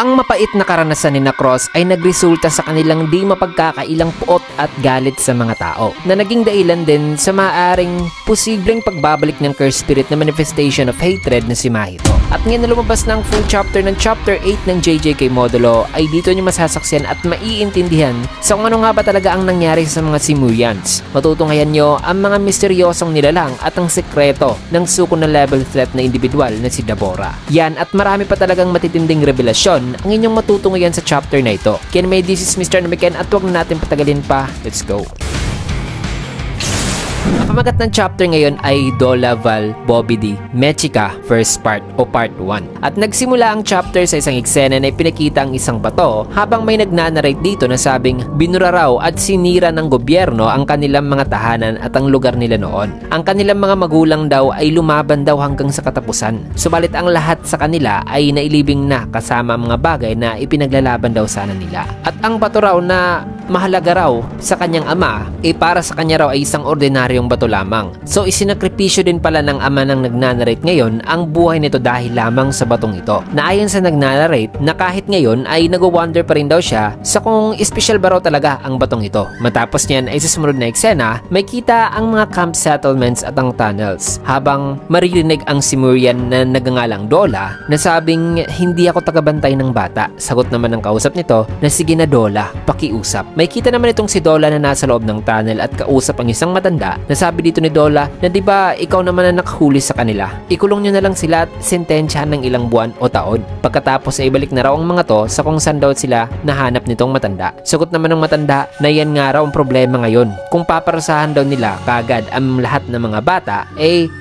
Ang mapait na karanasan ni Cross ay nagresulta sa kanilang di mapagkakailang puot at galit sa mga tao na naging dahilan din sa maaaring posibleng pagbabalik ng cursed spirit na manifestation of hatred na si Mahito. At ngayon na lumabas ng full chapter ng chapter 8 ng JJK Modulo ay dito nyo masasaksiyan at maiintindihan sa kung ano nga ba talaga ang nangyari sa mga Simurians. Matutunghayan nyo ang mga misteryosong nilalang at ang sekreto ng suko na level threat na individual na si Dabora. Yan at marami pa talagang matitinding revelasyon ang inyong matutunghayan sa chapter na ito. Kaya may this is Mr. Namiken at huwag na natin patagalin pa. Let's go! Ang pamagat ng chapter ngayon ay Dola Val Bobby D Mechica first part o part 1. At nagsimula ang chapter sa isang eksena na ipinakita ang isang bato habang may nagnanarrate dito na sabing binura raw at sinira ng gobyerno ang kanilang mga tahanan at ang lugar nila noon. Ang kanilang mga magulang daw ay lumaban daw hanggang sa katapusan. Subalit ang lahat sa kanila ay nailibing na kasama ang mga bagay na ipinaglalaban daw sana nila. At ang bato raw na mahalaga raw sa kanyang ama para sa kanya raw ay isang ordinaryong bato lamang. So isinakripisyo din pala ng ama ng nagnanarrate ngayon ang buhay nito dahil lamang sa batong ito. Na ayon sa nagnanarrate na kahit ngayon ay nag-wonder pa rin daw siya sa kung special ba raw talaga ang batong ito. Matapos niyan ay sa sumunod na eksena may kita ang mga camp settlements at ang tunnels habang maririnig ang Simurian na nagangalang Dola na sabing hindi ako tagabantay ng bata. Sagot naman ng kausap nito na sige na Dola, pakiusap. May kita naman itong si Dola na nasa loob ng tunnel at kausap ang isang matanda na sabi dito ni Dola na di ba ikaw naman ang nakahuli sa kanila. Ikulong nyo na lang sila at sentensyahan ng ilang buwan o taon. Pagkatapos ay balik na raw ang mga to sa kung saan daw sila nahanap nitong matanda. Sagot naman ng matanda na yan nga raw ang problema ngayon. Kung paparasahan daw nila kagad ang lahat ng mga bata,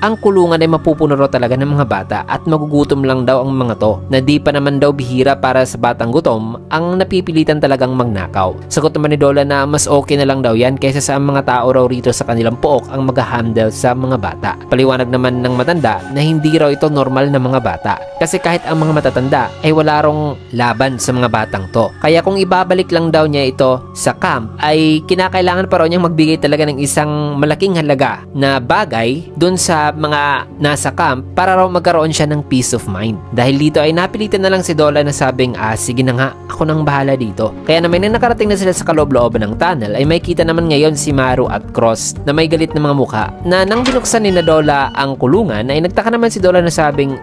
ang kulungan ay mapupuno raw talaga ng mga bata at magugutom lang daw ang mga to na di pa naman daw bihira para sa batang gutom ang napipilitan talagang magnakaw. Sagot naman ni Dola na mas okay na lang daw yan kaysa sa mga tao raw rito sa kanilang pook ang mag-handle sa mga bata. Paliwanag naman ng matanda na hindi raw ito normal na mga bata kasi kahit ang mga matatanda ay wala rong laban sa mga batang to. Kaya kung ibabalik lang daw niya ito sa camp ay kinakailangan pa raw niyang magbigay talaga ng isang malaking halaga na bagay dun sa mga nasa camp para raw magkaroon siya ng peace of mind. Dahil dito ay napilitan na lang si Dola na sabing sige na nga, ako nang bahala dito. Kaya naman nang nakarating na sila sa kaloob-looban ng tunnel ay may kita naman ngayon si Maru at Cross na may galit na mga mukha na nang binuksan ni Dola ang kulungan ay nagtaka naman si Dola na sabing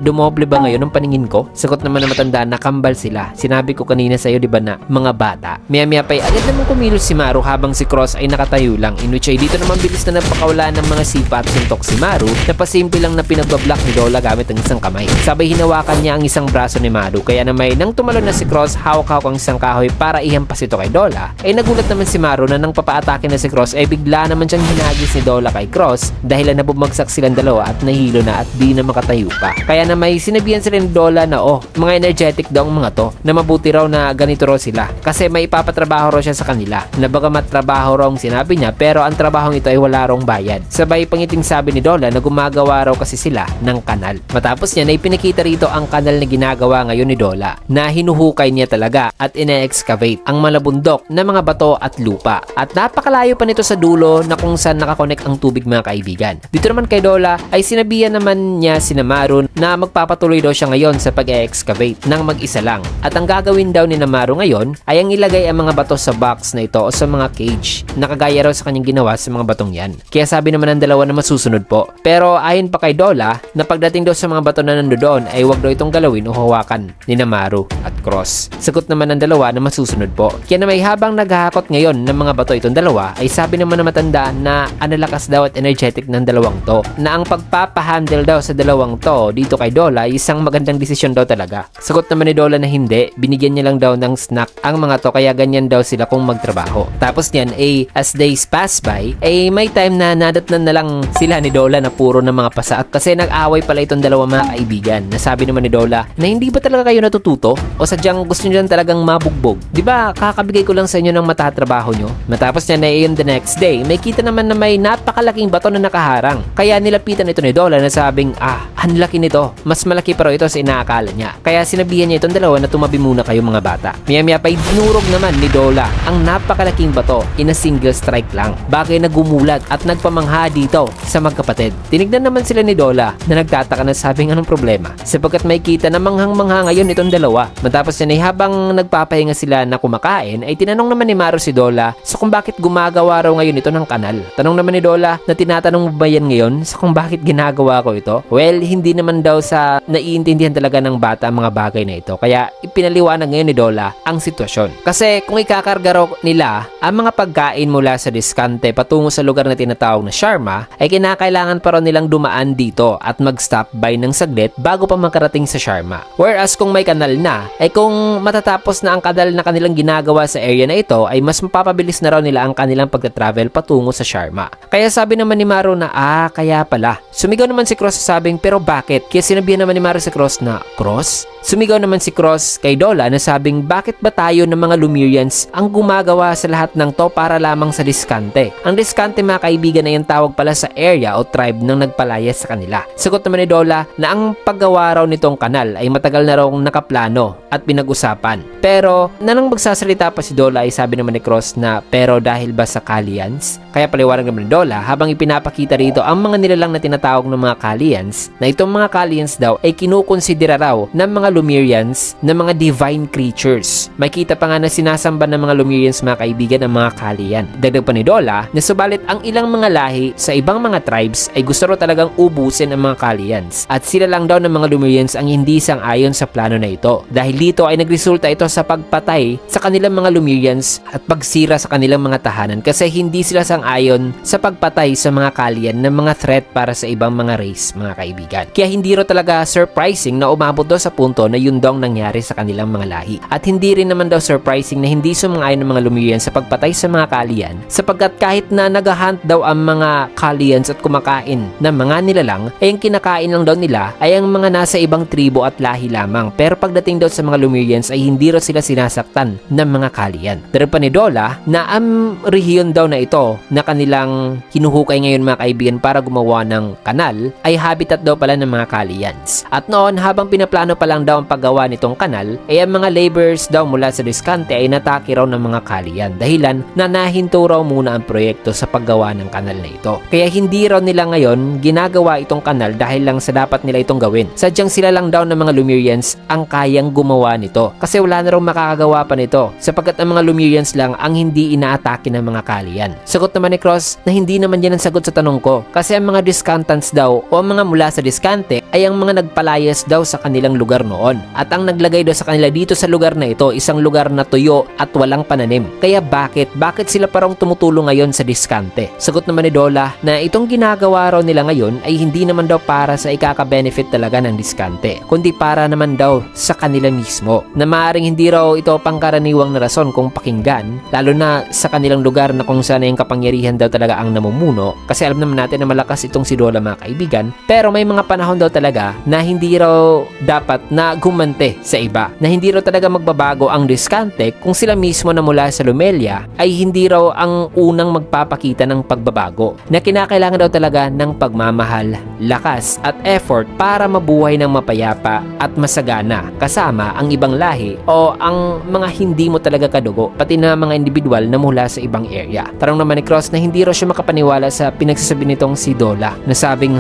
dumoble ba ngayon ang paningin ko? Sagot naman ng matanda na kambal sila. Sinabi ko kanina sa'yo di ba na mga bata. Maya-maya pa agad naman kumilos si Maru habang si Cross ay nakatayo lang, in which ay dito naman bilis na napakawala ng mga sipa at suntok si Maru na pasimple lang na pinagbablock ni Dola gamit ang isang kamay. Sabay hinawakan niya ang isang braso ni Maru kaya na may nang tumalon na si Cross hawak-hawak ang isang kahoy para ihampas ito kay Dola ay nagulat naman si Maru na nang papaatake na si Cross ay bigla naman siyang hinagis ni Dola kay Cross dahil na bumagsak silang dalawa at nahilo na at di na makatayo pa. Kaya na may sinabihan sila ni Dola na mga energetic daw ang mga to na mabuti raw na ganito raw sila kasi may ipapatrabaho raw siya sa kanila na bagamat trabaho raw ang sinabi niya pero ang trabahong ito ay wala raw bayad. Sabay pangiting sabi ni Dola na gumagawa raw kasi sila ng kanal. Matapos niya na ipinakita rito ang kanal na ginagawa ngayon ni Dola na hinuhukay niya talaga at ine-excavate ang malabundok na mga bato at lupa at napakalayo pa nito sa dulo na kung saan nakakonek ang tubig mga kaibigan. Dito naman kay Dola ay sinabihan naman niya si Maru na magpapatuloy daw siya ngayon sa pag-excavate ng mag-isa lang at ang gagawin daw ni Maru ngayon ay ang ilagay ang mga bato sa box na ito o sa mga cage na kagaya raw sa kanyang ginawa sa mga batong yan. Kaya sabi naman ng dalawa na masusunod po. Pero ayon pa kay Dola na pagdating daw sa mga bato na nandoon ay wag daw itong galawin o hawakan ni Maru at Cross. Sagot naman ng dalawa na masusunod po. Kaya na may habang naghahakot ngayon ng mga bato itong dalawa ay sabi naman ng matanda na analakas daw at energetic ng dalawang to na ang pagpapahandle daw sa dalawang to dito kay Dola ay isang magandang desisyon daw talaga. Sagot naman ni Dola na hindi, binigyan niya lang daw ng snack ang mga to kaya ganyan daw sila kung magtrabaho. Tapos niyan as days pass by may time na nadatnan na lang sila ni Dola na puro ng mga pasa at kasi nag-away pala itong dalawa mga kaibigan na sabi naman ni Dola na hindi ba talaga kayo natututo o sadyang gusto niyo lang talagang mabugbog? Di ba kakabigay ko ko lang sa inyo ng matatrabaho nyo. Matapos niya na iyon the next day, may kita naman na may napakalaking bato na nakaharang. Kaya nilapitan ito ni Dola na sabing, ang laki nito. Mas malaki pa raw ito sa inaakala niya. Kaya sinabihan niya itong dalawa na tumabi muna kayo mga bata. Maya-maya pa dinurog naman ni Dola ang napakalaking bato in a single strike lang. Bagay na gumulat at nagpamangha dito sa magkapatid. Tinignan naman sila ni Dola na nagtataka na sabing anong problema. Sapagkat may kita na manghang-mangha ngayon itong dalawa. Matapos yan ay habang nagpapahinga sila na kumakain, ay tinanong naman ni Maru si Dola sa kung bakit gumagawa raw ngayon ito ng kanal. Tanong naman ni Dola na tinatanong mo ba yan ngayon sa kung bakit ginagawa ko ito? Well, hindi naman daw sa naiintindihan talaga ng bata ang mga bagay na ito. Kaya ipinaliwanag ngayon ni Dola ang sitwasyon. Kasi kung ikakarga raw nila ang mga pagkain mula sa diskante patungo sa lugar na tinatawag na Sharma, ay kinakailangan pa raw nilang dumaan dito at mag-stop by ng saglit bago pa makarating sa Sharma. Whereas kung may kanal na, ay kung matatapos na ang kanal na kanilang ginagawa sa area na ito, ay mas mapapabilis na raw nila ang kanilang pagta-travel patungo sa Sharma. Kaya sabi naman ni Maru na, kaya pala. Sumigaw naman si Cross sa sabing, pero bakit? Kaya sinabihan naman ni Maru si Cross na, Cross? Sumigaw naman si Cross kay Dola na sabing, bakit ba tayo ng mga Lemurians ang gumagawa sa lahat ng to para lamang sa diskante? Ang diskante mga kaibigan ay ang tawag pala sa area o tribe ng nagpalayas sa kanila. Sagot naman ni Dola na ang paggawa raw nitong kanal ay matagal na raw nakaplano at pinag-usapan. Pero nang magsasalita pa si Dola ay sabi naman ni Cross na pero dahil ba sa Kalians? Kaya paliwanag naman ni Dola habang ipinapakita rito ang mga nilalang na tinatawag ng mga Kalians na itong mga Kalians daw ay kinukonsidera raw ng mga Lemurians na mga divine creatures. May kita pa nga na sinasamba ng mga Lemurians mga kaibigan ang mga Kalian. Dagdag pa ni Dola na subalit ang ilang mga lahi sa ibang mga tribes ay gusto raw talagang ubusin ang mga Kalians at sila lang daw ng mga Lemurians ang hindi sang-ayon sa plano na ito. Dahil dito ay nagresulta ito sa pagpatay sa kanilang mga Lemurians at pagsira sa kanilang mga tahanan kasi hindi sila sang-ayon sa pagpatay sa mga Kalian ng mga threat para sa ibang mga race mga kaibigan. Kaya hindi raw talaga surprising na umabot daw sa punto na yun daw nangyari sa kanilang mga lahi. At hindi rin naman daw surprising na hindi sumang-ayon ng mga Lemurians sa pagpatay sa mga Kalian sapagkat kahit na nag-hunt daw ang mga Kalians at kumakain ng mga nilalang ay ang kinakain lang daw nila ay ang mga nasa ibang tribo at lahi lamang. Pero pagdating daw sa mga Lemurians ay hindi raw sila sinasaktan ng mga Kalian. Pero pa ni Dola na ang rehiyon daw na ito na kanilang hinuhukay ngayon mga kaibigan para gumawa ng kanal ay habitat daw pala ng mga Kalians. At noon habang pinaplano pa lang daw ang paggawa nitong kanal ay ang mga laborers daw mula sa diskante ay natake raw ng mga Kalian dahilan na nahinto raw muna ang proyekto sa paggawa ng kanal na ito. Kaya hindi raw nila ngayon ginagawa itong kanal dahil lang sa dapat nila itong gawin. Sadyang sila lang daw ng mga Lemurians ang kayang gumawa nito kasi wala na raw makakagawa pa nito sapagkat ang mga Lemurians lang ang hindi inaatake ng mga Kalian. Sagot naman ni Cross na hindi naman yan ang sagot sa tanong ko kasi ang mga diskantants daw o ang mga mula sa diskante ay ang mga nagpalayas daw sa kanilang lugar noon at ang naglagay daw sa kanila dito sa lugar na ito isang lugar na tuyo at walang pananim. Kaya bakit sila parang tumutulong ngayon sa diskante? Sagot naman ni Dola na itong ginagawa raw nila ngayon ay hindi naman daw para sa ikaka-benefit talaga ng diskante kundi para naman daw sa kanila mismo na maaaring hindi raw ito pangkaraniwang na rason kung pakinggan lalo na sa kanilang lugar na kung saan yung kapangyarihan daw talaga ang namumuno kasi alam naman natin na malakas itong si Dola mga kaibigan pero may mga panahon daw talaga na hindi raw dapat na gumante sa iba na hindi raw talaga magbabago ang diskante kung sila mismo na mula sa Lumelia ay hindi raw ang unang magpapakita ng pagbabago na kinakailangan daw talaga ng pagmamahal, lakas at effort para mabuhay ng mapayapa at masagana kasama ang ibang lahi o ang mga hindi mo talaga kadugo pati na mga individual na mula sa ibang area. Tarong naman ni Cross na hindi raw siya makapaniwala sa pinagsasabi nitong si Dola na sabing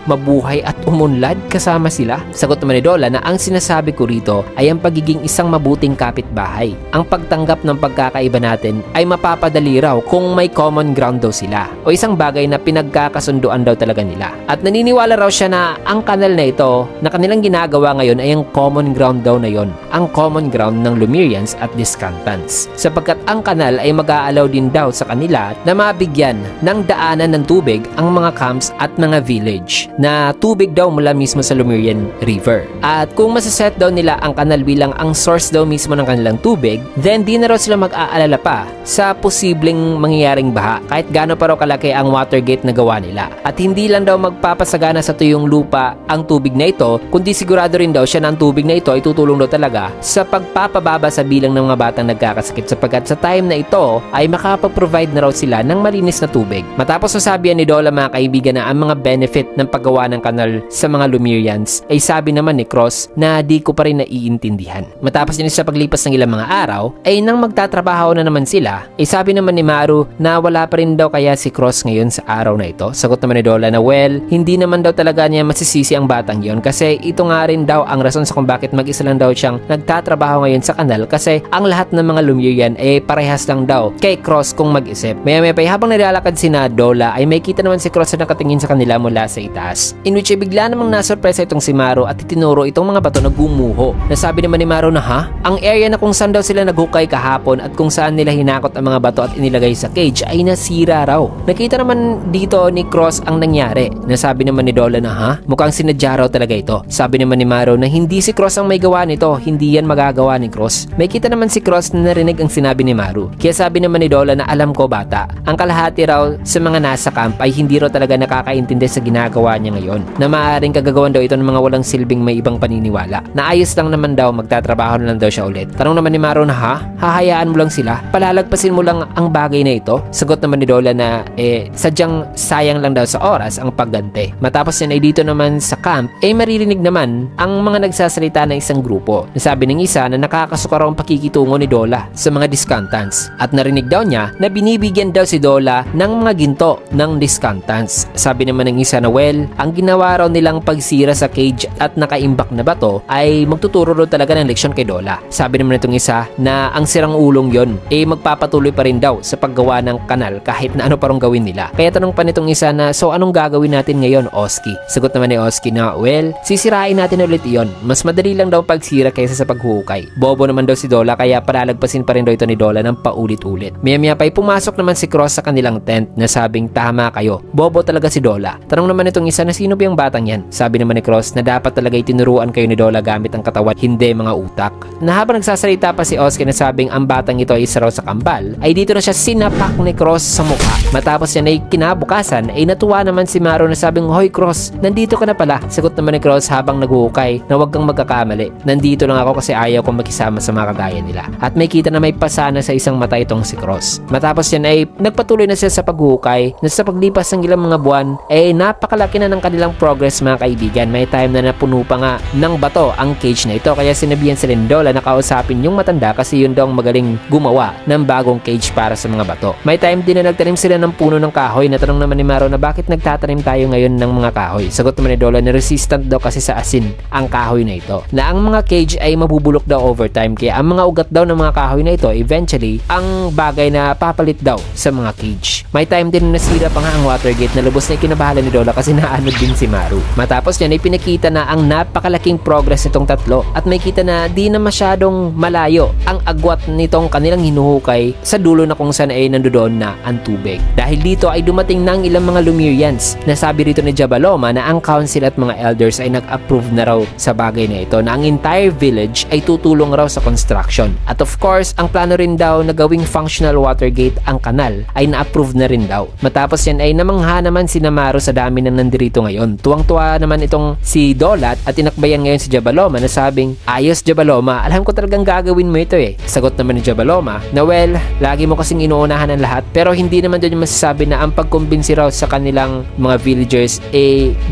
mabuhay at umunlad kasama sila. Sagot naman ni Dola na ang sinasabi ko rito ay ang pagiging isang mabuting kapitbahay. Ang pagtanggap ng pagkakaiba natin ay mapapadali raw kung may common ground daw sila o isang bagay na pinagkakasunduan daw talaga nila. At naniniwala raw siya na ang kanal na ito na kanilang ginagawa ngayon ay ang common ground daw na yon, ang common ground ng Lemurians at Discantants. Sapagkat ang kanal ay mag-aalaw din daw sa kanila na mabigyan ng daanan ng tubig ang mga camps at mga village na tubig daw mula Dola mismo sa Lemurian River. At kung masaset daw nila ang kanal bilang ang source daw mismo ng kanilang tubig, then di na raw sila mag-aalala pa sa posibleng mangyayaring baha kahit gaano pa raw kalaki ang water gate na gawa nila. At hindi lang daw magpapasagana sa tuyong lupa ang tubig na ito, kundi sigurado rin daw siya na ang tubig na ito ay tutulong daw talaga sa pagpapababa sa bilang ng mga batang nagkakasakit, sapagkat sa time na ito ay makapag-provide na raw sila ng malinis na tubig. Matapos masabihan ni Dola mga kaibigan na ang mga benefit ng paggawa ng kanal sa mga Lemurians, ay sabi naman ni Cross na di ko pa rin naiintindihan. Matapos din sa paglipas ng ilang mga araw, ay nang magtatrabaho na naman sila, ay sabi naman ni Maru na wala pa rin daw kaya si Cross ngayon sa araw na ito. Sagot naman ni Dola na well, hindi naman daw talaga niya masisisi ang batang yon, kasi ito nga rin daw ang rason sa kung bakit mag-isa lang daw siyang nagtatrabaho ngayon sa kanal, kasi ang lahat ng mga Lemurian ay parehas lang daw kay Cross kung mag-isip. Maya-maya pa habang nilalakad si Dola ay may kita naman si Cross na nakatingin sa kanila mula sa itaas, in which ay bigla namang nasurpresa itong si Maru at itinuro itong mga bato na gumuho. Nasabi naman ni Maru na ang area na kung saan daw sila naghukay kahapon at kung saan nila hinakot ang mga bato at inilagay sa cage ay nasira raw. Nakita naman dito ni Cross ang nangyari. Nasabi naman ni Dola na mukhang sinadya raw talaga ito. Sabi naman ni Maru na hindi si Cross ang may gawa nito, hindi yan magagawa ni Cross. May kita naman si Cross na narinig ang sinabi ni Maru. Kaya sabi naman ni Dola na alam ko bata, ang kalahati raw sa mga nasa camp ay hindi raw talaga nakakaintindi sa ginagawa niya ngayon, na maaaring kagagawan daw ito ng mga walang silbing may ibang paniniwala. Naayos lang naman daw, magtatrabaho na lang daw siya ulit. Tanong naman ni Maru na hahayaan mo lang sila? Palalagpasin mo lang ang bagay na ito? Sagot naman ni Dola na sadyang sayang lang daw sa oras ang paggante. Matapos yan ay dito naman sa camp ay maririnig naman ang mga nagsasalita ng isang grupo. Nasabi ng isa na nakakasuka raw ang pakikitungo ni Dola sa mga discountants, at narinig daw niya na binibigyan daw si Dola ng mga ginto ng discountants. Sabi naman ng isa na well, ang ginawa raw nilang pagsira sa cage at nakaimbak na bato ay magtuturo raw talaga ng leksyon kay Dola. Sabi naman itong isa na ang sirang ulong yon magpapatuloy pa rin daw sa paggawa ng kanal kahit na ano parang gawin nila. Kaya tanong pa nitong isa na so anong gagawin natin ngayon, Oski? Sagot naman ni Oski na well, sisirain natin ulit iyon. Mas madali lang daw pagsira kaysa sa paghukay. Bobo naman daw si Dola kaya palalagpasin pa rin daw ito ni Dola ng paulit-ulit. Maya-maya pa pumasok naman si Cross sa kanilang tent na sabing tama kayo. Bobo talaga si Dola. Tanong naman itong isa na sino ba yung batang yan? Sabi naman ni Cross na dapat talaga itinuruan kayo ni Dola gamit ang katawan, hindi mga utak. Na habang nagsasalita pa si Oski na sabing ang batang ito ay isa raw sa kambal, ay dito na siya sinapak ni Cross sa mukha. Matapos yan ay kinabukasan ay natuwa naman si Maru na sabing hoy Cross, nandito ka na pala. Sagot naman ni Cross habang naghuhukay na huwag kang magkakamali. Nandito lang ako kasi ayaw kong makisama sa mga kagaya nila. At may kita na may pasana sa isang mata itong si Cross. Matapos yan ay nagpatuloy na siya sa paghukay na sa paglipas ng ilang mga buwan ay napakalaki na ng kanilang progress mga kaibigan. May time na napuno pa nga ng bato ang cage na ito, kaya sinabihan si Dola na kausapin yung matanda kasi yun daw ang magaling gumawa ng bagong cage para sa mga bato. May time din na nagtanim sila ng puno ng kahoy. Natanong naman ni Maru na bakit nagtatanim tayo ngayon ng mga kahoy. Sagot naman ni Dola na resistant daw kasi sa asin ang kahoy na ito, na ang mga cage ay mabubulok daw over time, kaya ang mga ugat daw ng mga kahoy na ito eventually ang bagay na papalit daw sa mga cage. May time din na nasira pa nga ang water gate na lubos na ikinabahala ni Dola kasi naanod din si Maru. Matapos yan ay pinakita na ang napakalaking progress nitong tatlo, at may kita na di na masyadong malayo ang agwat nitong kanilang hinuhukay sa dulo na kung saan ay nandoon na ang tubig. Dahil dito ay dumating ng ilang mga Lemurians. Nasabi rito ni Jabaloma na ang council at mga elders ay nag-approve na raw sa bagay na ito, na ang entire village ay tutulong raw sa construction. At of course, ang plano rin daw na gawing functional water gate ang kanal ay na-approve na rin daw. Matapos yan ay namangha naman si Maru sa dami ng nandirito ngayon. Tuwang-tuwa naman itong si Dolat at tinakbayan ngayon si Jabaloma na sabing, ayos Jabaloma, alam ko talagang gagawin mo ito eh. Sagot naman ni Jabaloma na well, lagi mo kasing inuunahan ang lahat, pero hindi naman doon yung masasabi na ang pagkumbinsi raw sa kanilang mga villagers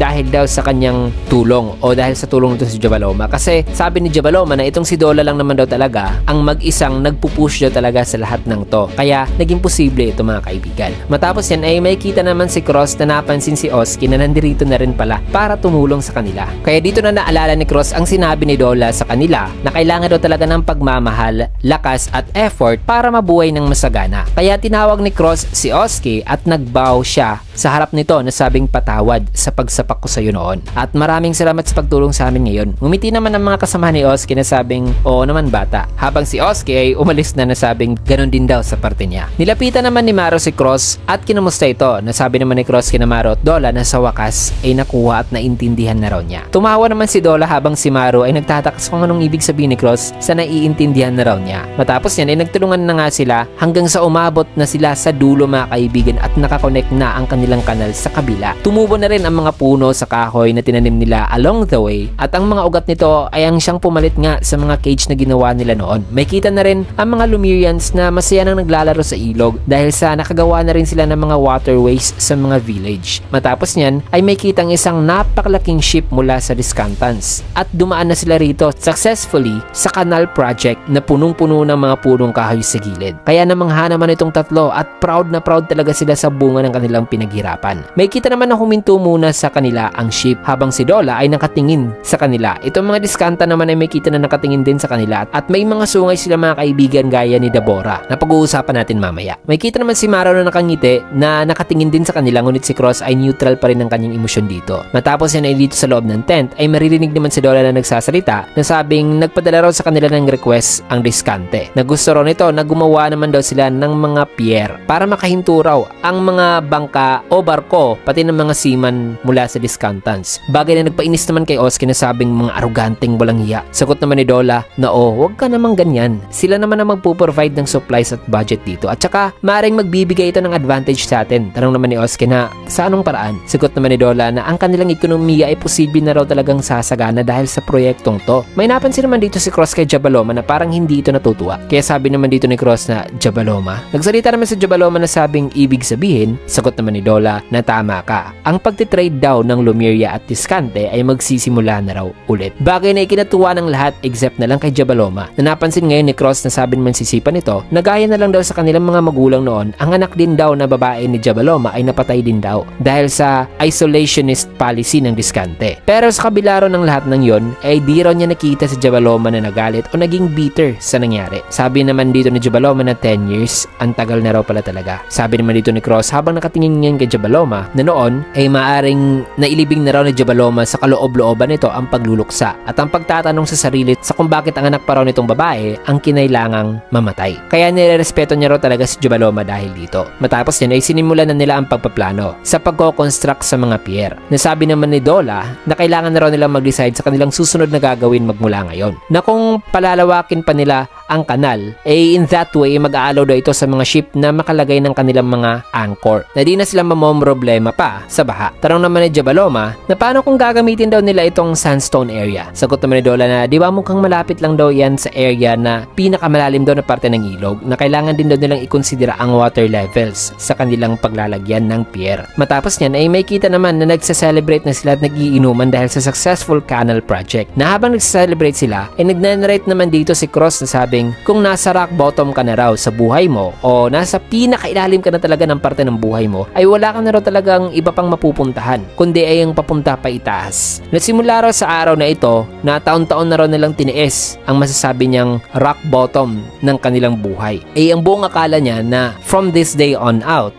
dahil daw sa kanyang tulong o dahil sa tulong nito si Jabaloma. Kasi sabi ni Jabaloma na itong si Dola lang naman daw talaga ang mag-isang nagpupush daw talaga sa lahat ng to. Kaya naging posible ito mga kaibigan. Matapos yan ay may kita naman si Cross na napansin si Oski na nandirito na rin pala para tumulong sa kanila. Kaya dito na naalala ni Cross ang sinabi ni Dola sa kanila na kailangan daw talaga ng pagmamahal, lakas at effort para mabuhay ng masagana. Kaya tinawag ni Cross si Oski at nagbow siya sa harap nito na sabing patawad sa pagsapak ko sa iyo noon. At maraming salamat sa pagtulong sa amin ngayon. Ngumiti naman ang mga kasama ni Oski na sabing oo naman bata. Habang si Oski ay umalis na sabing ganun din daw sa parte niya. Nilapitan naman ni Maru si Cross at kinumusta ito. Nasabi naman ni Cross kina Maru at Dola na sa wakas ay nakuha at naintindihan na raw niya. Tumawa naman si Dola habang si Maru ay nagtatakas kung anong ibig sabihin ni Cross sa naiintindihan na raw niya. Matapos yan ay nagtulungan na nga sila hanggang sa umabot na sila sa dulo mga kaibigan at nakakonect na ang kanilang kanal sa kabila. Tumubo na rin ang mga puno sa kahoy na tinanim nila along the way at ang mga ugat nito ay ang siyang pumalit nga sa mga cage na ginawa nila noon. May kita na rin ang mga Lemurians na masaya nang naglalaro sa ilog dahil sa nakagawa na rin sila ng mga waterways sa mga village. Matapos niyan ay may kitang isang napakalaking ship mula sa Discantans at dumaan na sila rito successfully sa canal project na punong-puno ng mga punong kahoy sa gilid. Kaya namangha naman itong tatlo at proud na proud talaga sila sa bunga ng kanilang pinaghirapan. May kita naman na huminto muna sa kanila ang ship habang si Dola ay nakatingin sa kanila. Itong mga Discanta naman ay may kita na nakatingin din sa kanila at may mga sungay sila mga kaibigan gaya ni Dabora na pag-uusapan natin mamaya. May kita naman si Maro na nakangiti na nakatingin din sa kanila ngunit si Cross ay neutral pa rin ang kanyang emosyon dito. Matapos yan ay dito sa loob ng tent ay maririnig naman si Dola na nagsasalita na sabing nagpadala raw sa kanila ng request ang Discante na gusto raw nito na gumawa naman daw sila ng mga pier para makahinto raw ang mga bangka o barko pati ng mga seaman mula sa Discantans. Bagay na nagpainis naman kay Oski na sabing mga aruganteng walang hiya. Sagot naman ni Dola na huwag ka namang ganyan. Sila naman ang magpo-provide ng supplies at budget dito at saka maaaring magbibigay ito ng advantage sa atin. Tanong naman ni Oski na sa anong paraan? Sagot naman ni Dola na ang kanilang ekonomiya ay posible na raw talagang sasagana dahil sa proyektong to. May napansin naman dito si Cross kay Jabaloma na parang hindi ito natutuwa. Kaya sabi naman dito ni Cross na Jabaloma. Nagsalita naman si Jabaloma na sabing ibig sabihin, sagot naman ni Dola na tama ka. Ang pagtitrade daw ng Lumiria at Discante ay magsisimula na raw ulit. Bagay na ikinatuwa ng lahat except na lang kay Jabaloma. Na napansin ngayon ni Cross na sabi naman sisipan nito na gaya na lang daw sa kanilang mga magulang noon, ang anak din daw na babae ni Jabaloma ay napatay din daw dahil sa isolationist policy ng Discante. Pero sa kabila ro ng lahat ng yon ay di raw niya nakita si Jabaloma na nagalit o naging bitter sa nangyari. Sabi naman dito ni Jabaloma na 10 years, ang tagal na raw pala talaga. Sabi naman dito ni Cross habang nakatingin ngayon kay Jabaloma na noon ay maaring nailibing na raw ni Jabaloma sa kaloob-looban nito ang pagluluksa at ang pagtatanong sa sarili sa kung bakit ang anak pa raw nitong babae ang kinailangang mamatay. Kaya nirerespeto niya raw talaga si Jabaloma dahil dito. Matapos yan ay sinimulan na nila ang pagpaplano sa pagko-construct sa mga pier. Nasabi naman ni Dola na kailangan na raw nilang mag-decide sa kanilang susunod na gagawin magmula ngayon. Na kung palalawakin pa nila ang kanal, in that way mag-aalaw daw ito sa mga ship na makalagay ng kanilang mga anchor na di na sila mamomroblema pa sa baha. Tanong naman ni Jabaloma na paano kung gagamitin daw nila itong sandstone area. Sagot naman ni Dola na di ba mukhang malapit lang daw yan sa area na pinakamalalim daw na parte ng ilog na kailangan din daw nilang ikonsidera ang water levels sa kanilang paglalagyan ng pier. Matapos niyan ay may kita naman na nagsa-celebrate na sila at nagiinuman dahil sa successful canal project. Na habang nagsa-celebrate sila ay nagnanarrate naman dito si Cross na sabing kung nasa rock bottom ka na raw sa buhay mo o nasa pinakailalim ka na talaga ng parte ng buhay mo ay wala ka na raw talagang iba pang mapupuntahan kundi ay yung papunta pa itaas. Nasimula raw sa araw na ito na taon-taon na raw nilang tiniis ang masasabi niyang rock bottom ng kanilang buhay. Ang buong akala niya na from this day on out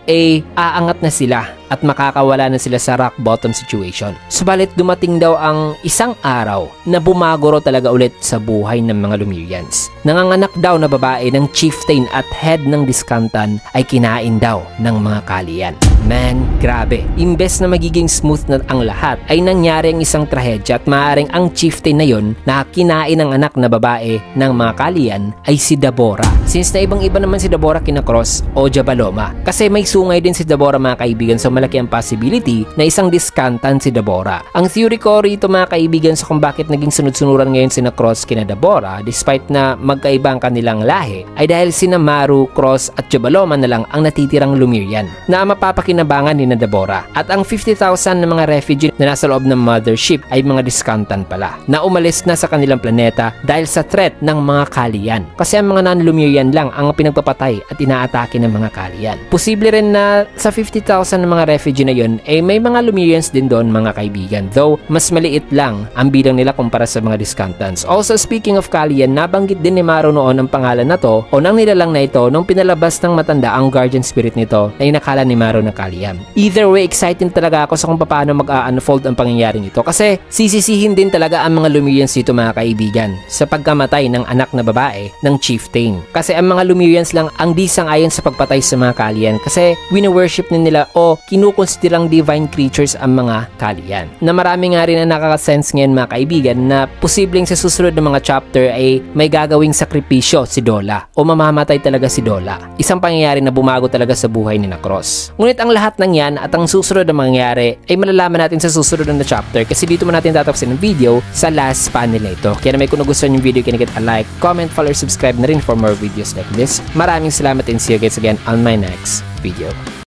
aangat na sila at makakawala na sila sa rock bottom situation. Subalit dumating daw ang isang araw na bumago raw talaga ulit sa buhay ng mga Lemurians. Nanganganak daw na babae ng chieftain at head ng Discantan ay kinain daw ng mga kalian. Man, grabe. Imbes na magiging smooth na ang lahat ay nangyari ang isang trahedya at maaaring ang chieftain na yon na kinain ng anak na babae ng mga kalian ay si Dabora. Since na ibang-iba naman si Dabora kina Cross o Jabaloma kasi may sungay din si Dabora mga kaibigan so malaki ang possibility na isang Discantan si Dabora. Ang theory ko rito mga kaibigan sa kung bakit naging sunod-sunuran ngayon sina Cross kina Dabora despite na magkaiba ang kanilang lahi ay dahil sina Maru, Cross at Jabaloma na lang ang natitirang Lemurian na mapapakinabangan ni na Dabora. At ang 50,000 na mga refugee na nasa loob ng mothership ay mga Discantan pala na umalis na sa kanilang planeta dahil sa threat ng mga kalian. Kasi ang mga non-Lemurian lang ang pinagpapatay at inaatake ng mga kalian. Posible rin na sa 50,000 na mga refugee na yun may mga Lemurians din doon mga kaibigan. Though mas maliit lang ang bilang nila kumpara sa mga Discantans. Also speaking of kalian, nabanggit din ni Maru noon ang pangalan na to o nang nilalang na ito nung pinalabas ng matanda ang guardian spirit nito na inakala ni Maru na kalian. Either way, excited talaga ako sa kung paano mag-unfold ang pangyayaring ito kasi sisisihin din talaga ang mga Lemurians dito mga kaibigan sa pagkamatay ng anak na babae ng chieftain. Kasi ang mga Lemurians lang ang di sang-ayon sa pagpatay sa mga kalian kasi wini-worship nila o kinukonsiderang divine creatures ang mga Kalian. Na marami nga rin na nakaka-sense ngayon mga kaibigan na posibleng sa susunod na mga chapter ay may gagawing sakripisyo si Dola o mamamatay talaga si Dola. Isang pangyayari na bumago talaga sa buhay ni Macross. Ngunit ang lahat ng yan at ang susunod na mangyayari ay malalaman natin sa susunod na chapter kasi dito mo natin tatapusin ang video sa last panel na ito. Kaya naman kung nagustuhan yung video, kinigit a like, comment, follow, subscribe na rin for more videos like this. Maraming salamat and see you guys again on my next video.